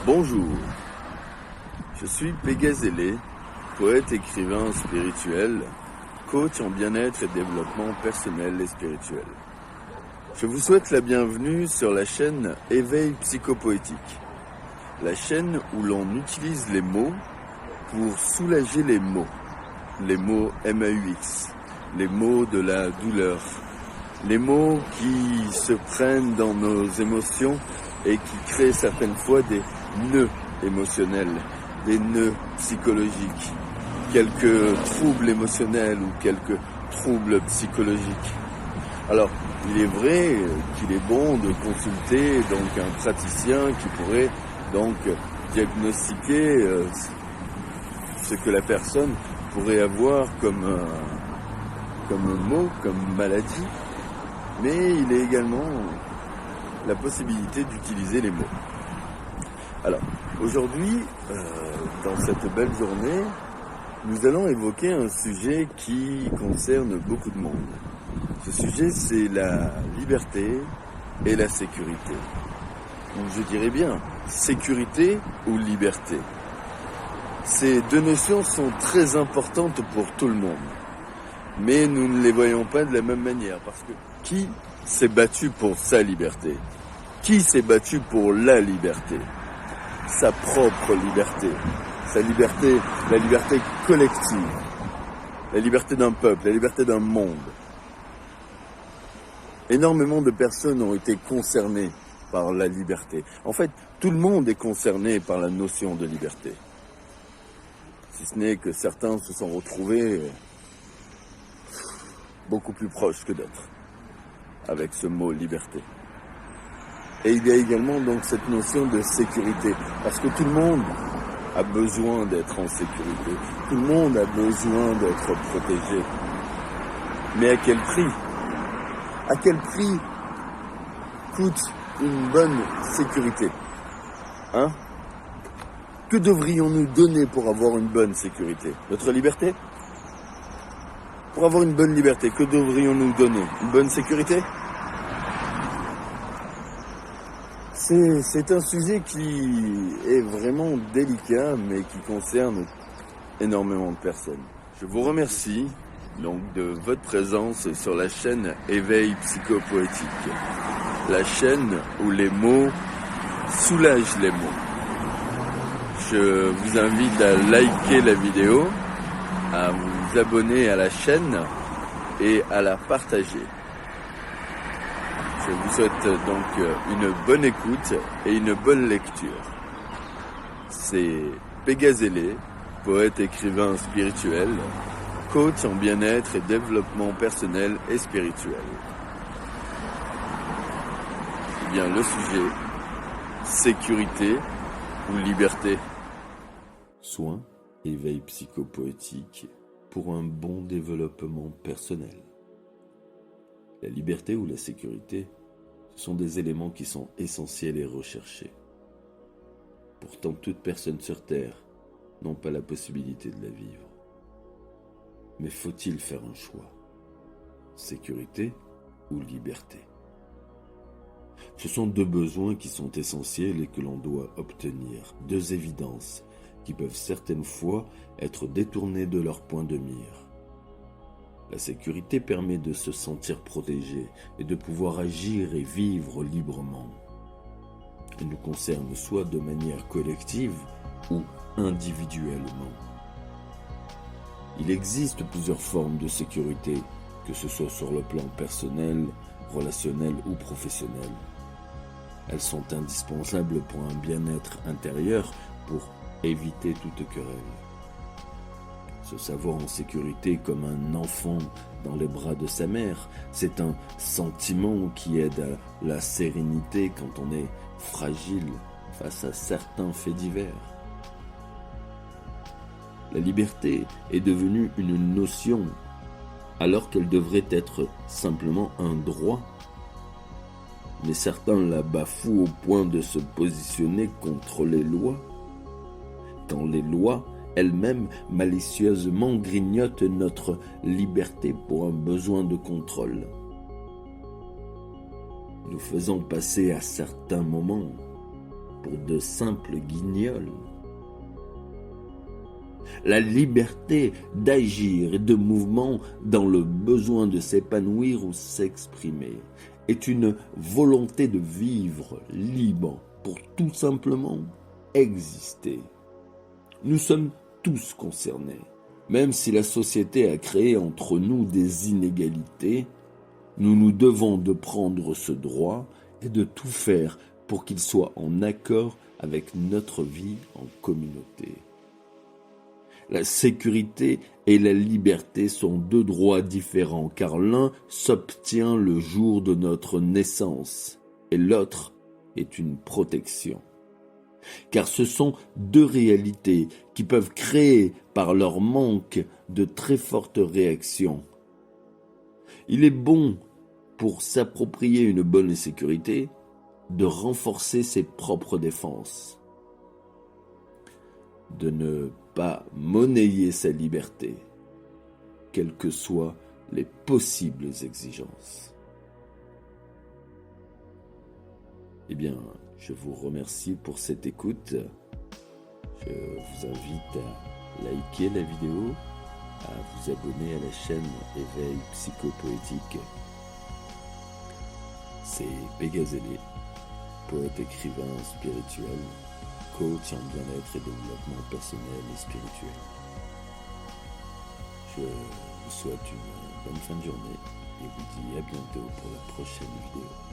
Bonjour, je suis Pégazélé, poète, écrivain spirituel, coach en bien-être et développement personnel et spirituel. Je vous souhaite la bienvenue sur la chaîne Éveil Psychopoétique, la chaîne où l'on utilise les mots pour soulager les mots MAUX, les mots de la douleur, les mots qui se prennent dans nos émotions et qui créent certaines fois des nœuds émotionnels, des nœuds psychologiques, quelques troubles émotionnels ou quelques troubles psychologiques. Alors, il est vrai qu'il est bon de consulter donc un praticien qui pourrait donc diagnostiquer ce que la personne pourrait avoir comme mot, comme maladie, mais il est également la possibilité d'utiliser les mots. Alors, aujourd'hui, dans cette belle journée, nous allons évoquer un sujet qui concerne beaucoup de monde. Ce sujet, c'est la liberté et la sécurité. Ou je dirais bien, sécurité ou liberté. Ces deux notions sont très importantes pour tout le monde. Mais nous ne les voyons pas de la même manière. Parce que qui s'est battu pour sa liberté? Qui s'est battu pour la liberté? Sa propre liberté. Sa liberté, la liberté collective. La liberté d'un peuple, la liberté d'un monde. Énormément de personnes ont été concernées par la liberté. En fait, tout le monde est concerné par la notion de liberté. Si ce n'est que certains se sont retrouvés beaucoup plus proches que d'autres avec ce mot liberté. Et il y a également donc cette notion de sécurité, parce que tout le monde a besoin d'être en sécurité, tout le monde a besoin d'être protégé. Mais à quel prix? À quel prix coûte une bonne sécurité? Hein? Que devrions-nous donner pour avoir une bonne sécurité? Notre liberté? Pour avoir une bonne liberté, que devrions-nous donner? Une bonne sécurité? C'est un sujet qui est vraiment délicat, mais qui concerne énormément de personnes. Je vous remercie donc de votre présence sur la chaîne Éveil Psychopoétique, la chaîne où les mots soulagent les mots. Je vous invite à liker la vidéo, à vous abonner à la chaîne et à la partager. Je vous souhaite donc une bonne écoute et une bonne lecture. C'est Pégazélé, poète, écrivain spirituel, coach en bien-être et développement personnel et spirituel. Eh bien, le sujet, sécurité ou liberté? Soins, éveil psychopoétique pour un bon développement personnel. La liberté ou la sécurité, ce sont des éléments qui sont essentiels et recherchés. Pourtant, toute personne sur Terre n'a pas la possibilité de la vivre. Mais faut-il faire un choix? Sécurité ou liberté? Ce sont deux besoins qui sont essentiels et que l'on doit obtenir, deux évidences qui peuvent certaines fois être détournées de leur point de mire. La sécurité permet de se sentir protégé et de pouvoir agir et vivre librement. Elle nous concerne soit de manière collective ou individuellement. Il existe plusieurs formes de sécurité, que ce soit sur le plan personnel, relationnel ou professionnel. Elles sont indispensables pour un bien-être intérieur, pour éviter toute querelle. Se savoir en sécurité comme un enfant dans les bras de sa mère, c'est un sentiment qui aide à la sérénité quand on est fragile face à certains faits divers. La liberté est devenue une notion, alors qu'elle devrait être simplement un droit. Mais certains la bafouent au point de se positionner contre les lois, quand les lois elles-mêmes malicieusement grignotent notre liberté pour un besoin de contrôle. Nous faisons passer à certains moments pour de simples guignols. La liberté d'agir et de mouvement dans le besoin de s'épanouir ou s'exprimer est une volonté de vivre libre pour tout simplement exister. Nous sommes tous concernés. Même si la société a créé entre nous des inégalités, nous nous devons de prendre ce droit et de tout faire pour qu'il soit en accord avec notre vie en communauté. La sécurité et la liberté sont deux droits différents car l'un s'obtient le jour de notre naissance et l'autre est une protection. Car ce sont deux réalités qui peuvent créer par leur manque de très fortes réactions. Il est bon, pour s'approprier une bonne sécurité, de renforcer ses propres défenses, de ne pas monnayer sa liberté, quelles que soient les possibles exigences. Eh bien, je vous remercie pour cette écoute. Je vous invite à liker la vidéo, à vous abonner à la chaîne Éveil Psychopoétique. C'est Pégazélé, poète écrivain spirituel, coach en bien-être et développement personnel et spirituel. Je vous souhaite une bonne fin de journée et vous dis à bientôt pour la prochaine vidéo.